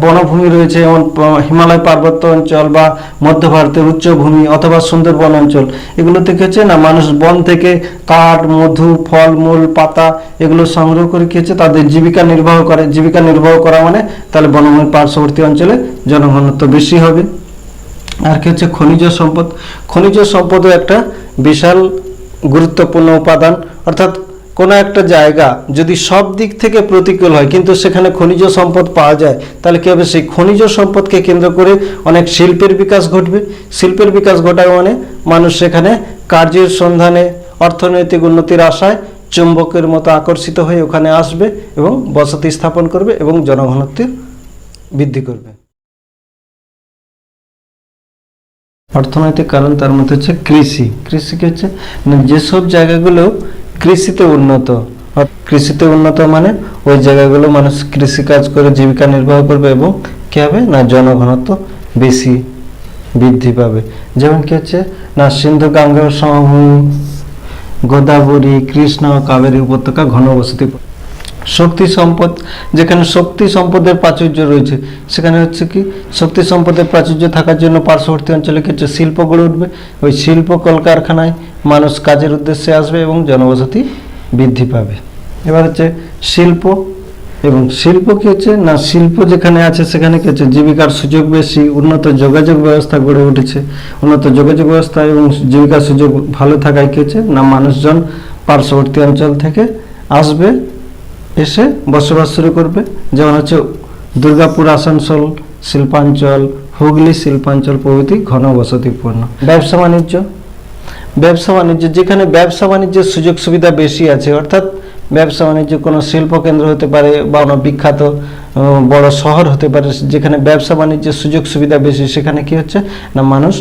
বনভূমি রয়েছে, যেমন হিমালয় পার্বত্য অঞ্চল বা মধ্য ভারতের উচ্চভূমি অথবা সুন্দরবন অঞ্চল, এগুলোতে কি হচ্ছে না মানুষ বন থেকে কাঠ, মধু, ফল মূল, পাতা এগুলো সংগ্রহ করে কি হচ্ছে তাদের জীবিকা নির্বাহ করে। জীবিকা নির্বাহ করা মানে তাহলে বনভূমির পার্শ্ববর্তী অঞ্চলে জনঘনত্ব বেশি হবে। আর কি হচ্ছে খনিজ সম্পদও একটা বিশাল গুরুত্বপূর্ণ উপাদান, অর্থাৎ কোনো একটা জায়গা যদি সব দিক থেকে প্রতিকূল হয় কিন্তু সেখানে খনিজ সম্পদ পাওয়া যায়, তাহলে কি হবে সেই খনিজ সম্পদকে কেন্দ্র করে অনেক শিল্পের বিকাশ ঘটবে। শিল্পের বিকাশ ঘটায় মানে মানুষ সেখানে কার্যের সন্ধানে, অর্থনৈতিক উন্নতির আশায় চুম্বকের মতো আকর্ষিত হয়ে ওখানে আসবে এবং বসতি স্থাপন করবে এবং জনঘনত্ব বৃদ্ধি করবে। অর্থনৈতিক কারণ তার মধ্যে হচ্ছে কৃষি কি হচ্ছে যেসব জায়গাগুলো কৃষিতে উন্নত মানে ওই জায়গাগুলো মানুষ কৃষিকাজ করে জীবিকা নির্বাহ করবে এবং কি হবে না জনঘনত্ব বেশি বৃদ্ধি পাবে। যেমন কি হচ্ছে না সিন্ধু গাঙ্গেয় সমভূমি, গোদাবরী, কৃষ্ণ, কাবেরী উপত্যকা ঘনবসতি। শক্তি সম্পদ, যেখানে শক্তি সম্পদের প্রাচুর্য রয়েছে সেখানে হচ্ছে কি শক্তি সম্পদের প্রাচুর্য থাকার জন্য পার্শ্ববর্তী অঞ্চলে কিছু শিল্প গড়ে উঠবে। ওই শিল্প কলকারখানায় মানুষ কাজের উদ্দেশ্যে আসবে এবং জনবসতি বৃদ্ধি পাবে। এবার হচ্ছে এবং শিল্প কি হচ্ছে না, শিল্প যেখানে আছে সেখানে কি হচ্ছে জীবিকার সুযোগ বেশি, উন্নত যোগাযোগ ব্যবস্থা গড়ে উঠেছে। উন্নত যোগাযোগ ব্যবস্থা এবং জীবিকার সুযোগ ভালো থাকায় কি হচ্ছে না, মানুষজন পার্শ্ববর্তী অঞ্চল থেকে আসবে, এসে বসবাস শুরু করবে। যেমন হচ্ছে দুর্গাপুর, আসানসোল শিল্পাঞ্চল, হুগলি শিল্পাঞ্চল প্রভৃতি ঘন বসতিপূর্ণ। ব্যবসা বাণিজ্য, ব্যবসা বাণিজ্য যেখানে ব্যবসা বাণিজ্যের সুযোগ সুবিধা বেশি আছে, অর্থাৎ ব্যবসা বাণিজ্য কোনো শিল্প কেন্দ্র হতে পারে বা কোনো বিখ্যাত বড় শহর হতে পারে, যেখানে ব্যবসা বাণিজ্যের সুযোগ সুবিধা বেশি, সেখানে কি হচ্ছে না, মানুষ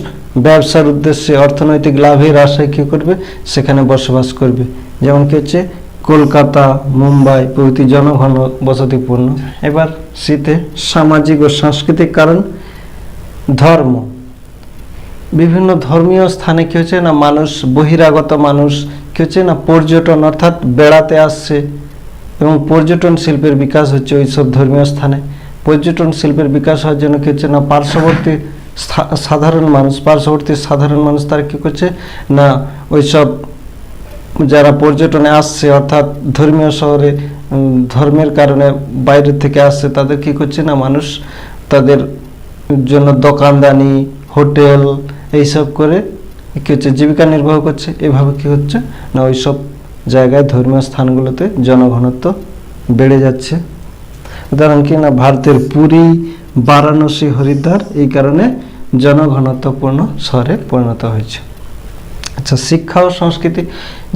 ব্যবসার উদ্দেশ্যে অর্থনৈতিক লাভের আশায় কী করবে, সেখানে বসবাস করবে। যেমন কি হচ্ছে কলকাতা, মুম্বাই প্রভৃতি জনঘন বসতিপূর্ণ। এবার শীতে সামাজিক ও সাংস্কৃতিক কারণ, ধর্ম, বিভিন্ন ধর্মীয় স্থানে কি হচ্ছে না, মানুষ বহিরাগত মানুষ কি হচ্ছে না, পর্যটন অর্থাৎ বেড়াতে আসছে এবং পর্যটন শিল্পের বিকাশ হচ্ছে ওই সব ধর্মীয় স্থানে। পর্যটন শিল্পের বিকাশ হওয়ার জন্য কি হচ্ছে না, পার্শ্ববর্তী পার্শ্ববর্তী সাধারণ মানুষ তারা কি করছে না, ওই সব যারা পর্যটনে আসছে অর্থাৎ ধর্মীয় শহরে ধর্মের কারণে বাইরে থেকে আসছে, তাদের কি করছে না, মানুষ তাদের জন্য দোকানদানি, হোটেল এইসব করে কি হচ্ছে জীবিকা নির্বাহ করছে। এভাবে কি হচ্ছে না, ওই সব জায়গায় ধর্মীয় স্থানগুলোতে জনঘনত্ব বেড়ে যাচ্ছে। উদাহরণ কি না, ভারতের পুরী, বারাণসী, হরিদ্বার এই কারণে জনঘনত্বপূর্ণ শহরে পরিণত হয়েছে। আচ্ছা, শিক্ষা ও সংস্কৃতি,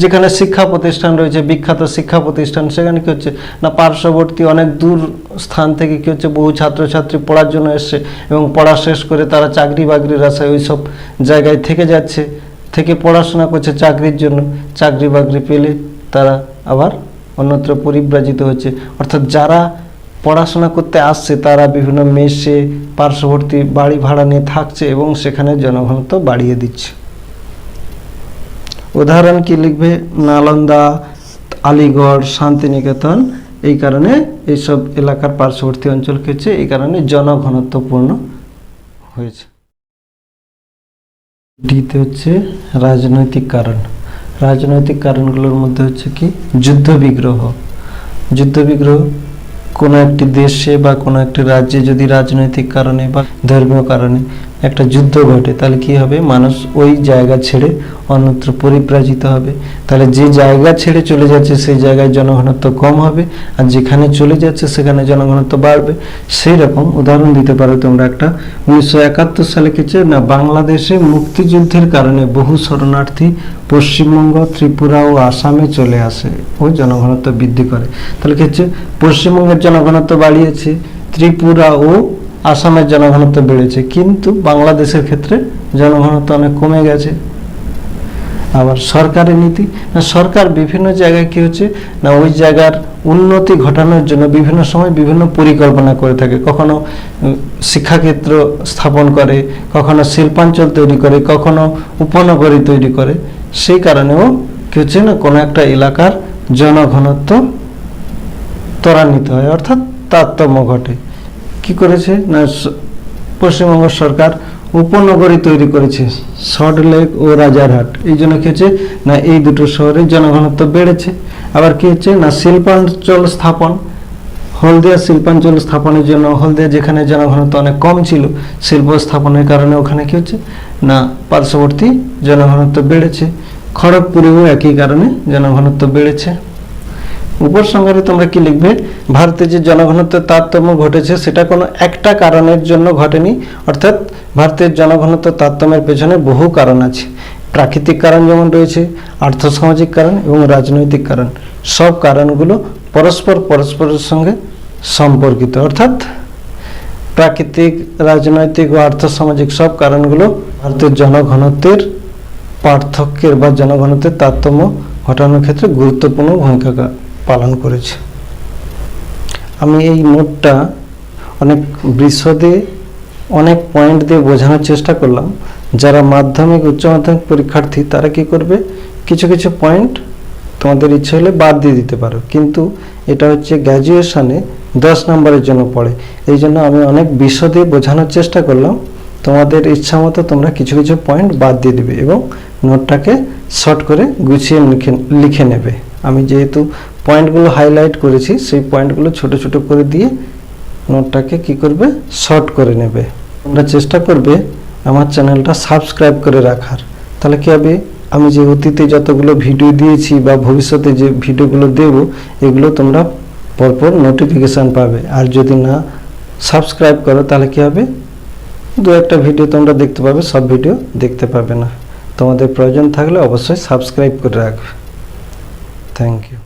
যেখানে শিক্ষা প্রতিষ্ঠান রয়েছে, বিখ্যাত শিক্ষা প্রতিষ্ঠান, সেখানে কি হচ্ছে না, পার্শ্ববর্তী অনেক দূর স্থান থেকে কি হচ্ছে বহু ছাত্রছাত্রী পড়ার জন্য এসছে এবং পড়া শেষ করে তারা চাকরি বাকরির আশায় ওই সব জায়গায় থেকে যাচ্ছে, থেকে পড়াশোনা করছে চাকরির জন্য। চাকরি বাকরি পেলে তারা আবার অন্যত্র পরিব্রাজিত হচ্ছে। অর্থাৎ যারা পড়াশোনা করতে আসছে তারা বিভিন্ন মেসে পার্শ্ববর্তী বাড়ি ভাড়া নিয়ে থাকছে এবং সেখানে জনঘনত্ব বাড়িয়ে দিচ্ছে। উদাহরণ কি লিখবে, নালন্দা, আলিগড়, শান্তিনিকেতন, এই কারণে এইসব এলাকার পার্শ্ববর্তী অঞ্চল হচ্ছে এই কারণে জনঘনত্বপূর্ণ হয়েছে। ডিতে হচ্ছে রাজনৈতিক কারণ। রাজনৈতিক কারণগুলোর মধ্যে হচ্ছে কি, যুদ্ধ বিগ্রহ। যুদ্ধ বিগ্রহ কোনো একটি দেশে বা কোনো একটি রাজ্যে যদি রাজনৈতিক কারণে বা ধর্মীয় কারণে একটা যুদ্ধ ঘটে, তাহলে কি হবে, মানুষ ওই জায়গা ছেড়ে অন্যত্র পরিব্রাজিত হবে। তাহলে যে জায়গা ছেড়ে চলে যাচ্ছে সেই জায়গায় জনঘনত্ব কম হবে, আর যেখানে চলে যাচ্ছে সেখানে জনঘনত্ব বাড়বে। সেই রকম উদাহরণ দিতে পারো তোমরা একটা, 1971 সালে কিছু না, বাংলাদেশে মুক্তিযুদ্ধের কারণে বহু শরণার্থী পশ্চিমবঙ্গ, ত্রিপুরা ও আসামে চলে আসে ও জনঘনত্ব বৃদ্ধি করে। তাহলে কি হচ্ছে, পশ্চিমবঙ্গের জনঘনত্ব বাড়িয়েছে, ত্রিপুরা ও আসামের জনঘনত্ব বেড়েছে, কিন্তু বাংলাদেশের ক্ষেত্রে জনঘনত্ব অনেক কমে গেছে। আবার সরকারের নীতি, না সরকার বিভিন্ন জায়গায় কি হচ্ছে না, ওই জায়গার উন্নতি ঘটানোর জন্য বিভিন্ন সময় বিভিন্ন পরিকল্পনা করে থাকে। কখনো শিক্ষাক্ষেত্র স্থাপন করে, কখনো শিল্পাঞ্চল তৈরি করে, কখনো উপনগরী তৈরি করে। সেই কারণেও কি হচ্ছে না, কোনো একটা এলাকার জনঘনত্ব ত্বরান্বিত হয়, অর্থাৎ তারতম্য ঘটে। কি করেছে না, পশ্চিমবঙ্গ সরকার উপনগরী তৈরি করেছে, সল্টলেক ও রাজারহাট। এই জন্য কি হচ্ছে না, এই দুটো শহরে জনঘনত্ব বেড়েছে। আবার কি হচ্ছে না, শিল্পাঞ্চল স্থাপন, হলদিয়া শিল্পাঞ্চল স্থাপনের জন্য, হলদিয়া যেখানে জনঘনত্ব অনেক কম ছিল, শিল্প স্থাপনের কারণে ওখানে কি হচ্ছে না, পার্শ্ববর্তী জনঘনত্ব বেড়েছে। খড়গপুরেও একই কারণে জনঘনত্ব বেড়েছে। উপসংহারে তোমরা কি লিখবে, ভারতে যে জনঘনত্বের তারতম্য ঘটেছে সেটা কোনো একটা কারণের জন্য ঘটেনি, অর্থাৎ ভারতের জনঘনত্ব তারতম্যের পেছনে বহু কারণ আছে। প্রাকৃতিক কারণ যেমন রয়েছে, আর্থসামাজিক কারণ এবং রাজনৈতিক কারণ। সব কারণগুলো পরস্পরের সঙ্গে সম্পর্কিত, অর্থাৎ প্রাকৃতিক, রাজনৈতিক ও আর্থসামাজিক সব কারণগুলো ভারতের জনঘনত্বের পার্থক্যের বা জনঘনত্বের তারতম্য ঘটানোর ক্ষেত্রে গুরুত্বপূর্ণ ভূমিকা পালন করেছে। আমি এই নোটটা অনেক বিশদে অনেক পয়েন্ট দিয়ে বোঝানোর চেষ্টা করলাম। যারা মাধ্যমিক উচ্চ মাধ্যমিক পরীক্ষার্থী তারা কি করবে, কিছু কিছু পয়েন্ট তোমাদের ইচ্ছে হলে বাদ দিয়ে দিতে পারো, কিন্তু এটা হচ্ছে গ্র্যাজুয়েশনে 10 নম্বরের জন্য পড়ে। এই জন্য আমি অনেক বিশদে বোঝানোর চেষ্টা করলাম। তোমাদের ইচ্ছা মতো তোমরা কিছু কিছু পয়েন্ট বাদ দিয়ে দেবে এবং নোটটাকে শর্ট করে গুছিয়ে লিখে নেবে। আমি যেহেতু পয়েন্টগুলো হাইলাইট করেছি সেই পয়েন্টগুলো ছোট ছোট করে দিয়ে নোটটাকে কি করবে, শর্ট করে নেবে। তোমরা চেষ্টা করবে আমার চ্যানেলটা সাবস্ক্রাইব করে রাখার, তাহলে কি হবে, আমি যে অতীতে যতগুলো ভিডিও দিয়েছি বা ভবিষ্যতে যে ভিডিওগুলো দেব এগুলো তোমরা পরপর নোটিফিকেশান পাবে। আর যদি না সাবস্ক্রাইব করো তাহলে কি হবে, দু একটা ভিডিও তোমরা দেখতে পাবে, সব ভিডিও দেখতে পাবে না। তোমাদের প্রয়োজন থাকলে অবশ্যই সাবস্ক্রাইব করে রাখবে। Thank you.